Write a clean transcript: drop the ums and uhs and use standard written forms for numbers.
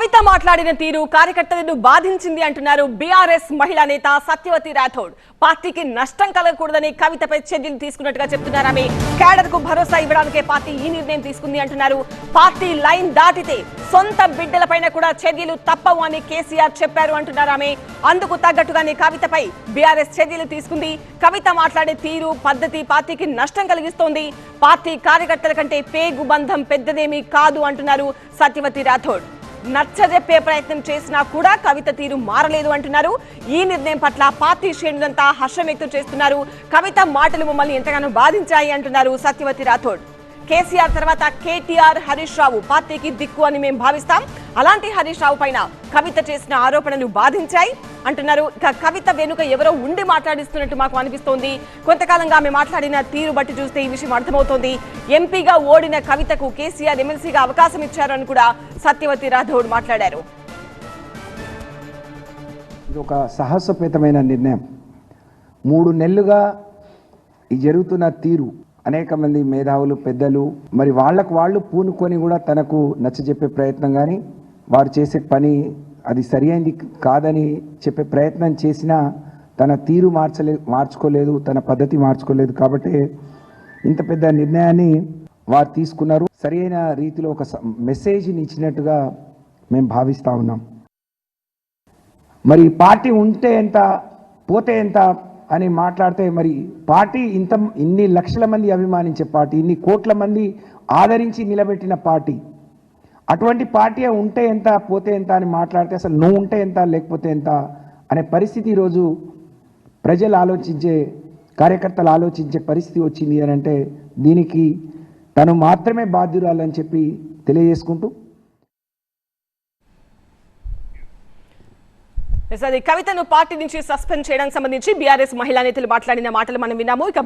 కవిత మాట్లాడిన తీరు కార్యకర్తలను బాధించింది అంటున్నారు బీఆర్ఎస్ మహిళా నేత సత్యవతి రాథోడ్. పార్టీకి నష్టం కలగకూడదని కవితపై చర్యలు తీసుకున్నట్టుగా చెప్తున్నారు. ఆమె క్యాడర్ కు భరోసా ఇవ్వడానికే పార్టీ ఈ నిర్ణయం తీసుకుంది అంటున్నారు. పార్టీ లైన్ దాటితే సొంత బిడ్డలపైన కూడా చర్యలు తప్పవు అని కేసీఆర్ చెప్పారు అంటున్నారు. ఆమె అందుకు తగ్గట్టుగానే కవితపై బీఆర్ఎస్ చర్యలు తీసుకుంది. కవిత మాట్లాడే తీరు పద్ధతి పార్టీకి నష్టం కలిగిస్తోంది. పార్టీ కార్యకర్తల కంటే పేగు బంధం పెద్దదేమీ కాదు అంటున్నారు సత్యవతి రాథోడ్. నచ్చజెప్పే ప్రయత్నం చేసినా కూడా కవిత తీరు మారలేదు అంటున్నారు. ఈ నిర్ణయం పట్ల పార్టీ శ్రేణులంతా హర్షం వ్యక్తం చేస్తున్నారు. కవిత మాటలు మమ్మల్ని ఎంతగానో బాధించాయి అంటున్నారు సత్యవతి రాథోడ్. కేసీఆర్ తర్వాత కేటీఆర్, హరీష్ రావు పార్టీకి దిక్కు అని మేము భావిస్తాం. అలాంటి హరీష్ రావు పైన కవిత చేసిన ఆరోపణలు బాధించాయి అంటున్నారు. ఇక కవిత వెనుక ఎవరో ఉండి మాట్లాడిస్తున్నట్టు మాకు అనిపిస్తోంది. కొంతకాలంగా ఆమె మాట్లాడిన తీరు బట్టి చూస్తే ఈ విషయం అర్థమవుతోంది. ఎంపీగా ఓడిన కవితకు కేసీఆర్ ఎమ్మెల్సీగా అవకాశం ఇచ్చారని కూడా సత్యవతి రాథోడ్ మాట్లాడారు. ఇది ఒక సాహసోపేతమైన నిర్ణయం. 3 నెలలుగా ఈ జరుగుతున్న తీరు అనేక మంది మేధావులు, పెద్దలు మరి వాళ్ళు పూనుకొని కూడా తనకు నచ్చజెప్పే ప్రయత్నం కానీ వారు చేసే పని అది సరి అయింది కాదని చెప్పే ప్రయత్నం చేసినా తన తీరు మార్చుకోలేదు, తన పద్ధతి మార్చుకోలేదు. కాబట్టి ఇంత పెద్ద నిర్ణయాన్ని వారు తీసుకున్నారు. సరి అయిన రీతిలో ఒక మెసేజ్ని ఇచ్చినట్టుగా మేము భావిస్తూ ఉన్నాం. మరి పార్టీ ఉంటే ఎంత, పోతే ఎంత అని మాట్లాడితే మరి పార్టీ ఇన్ని లక్షల మంది అభిమానించే పార్టీ, ఇన్ని కోట్ల మంది ఆదరించి నిలబెట్టిన పార్టీ, అటువంటి పార్టీ ఉంటే ఎంత పోతే ఎంత అని మాట్లాడితే అసలు నువ్వు ఉంటే ఎంత లేకపోతే ఎంత అనే పరిస్థితి ఈరోజు ప్రజలు ఆలోచించే, కార్యకర్తలు ఆలోచించే పరిస్థితి వచ్చింది అని అంటే దీనికి తను మాత్రమే బాధ్యురాలని చెప్పి తెలియజేసుకుంటూ కవితను పార్టీ నుంచి సస్పెండ్ చేయడానికి సంబంధించి బీఆర్ఎస్ మహిళా నేతలు మాట్లాడిన మాటలు మనం విన్నాము. ఇక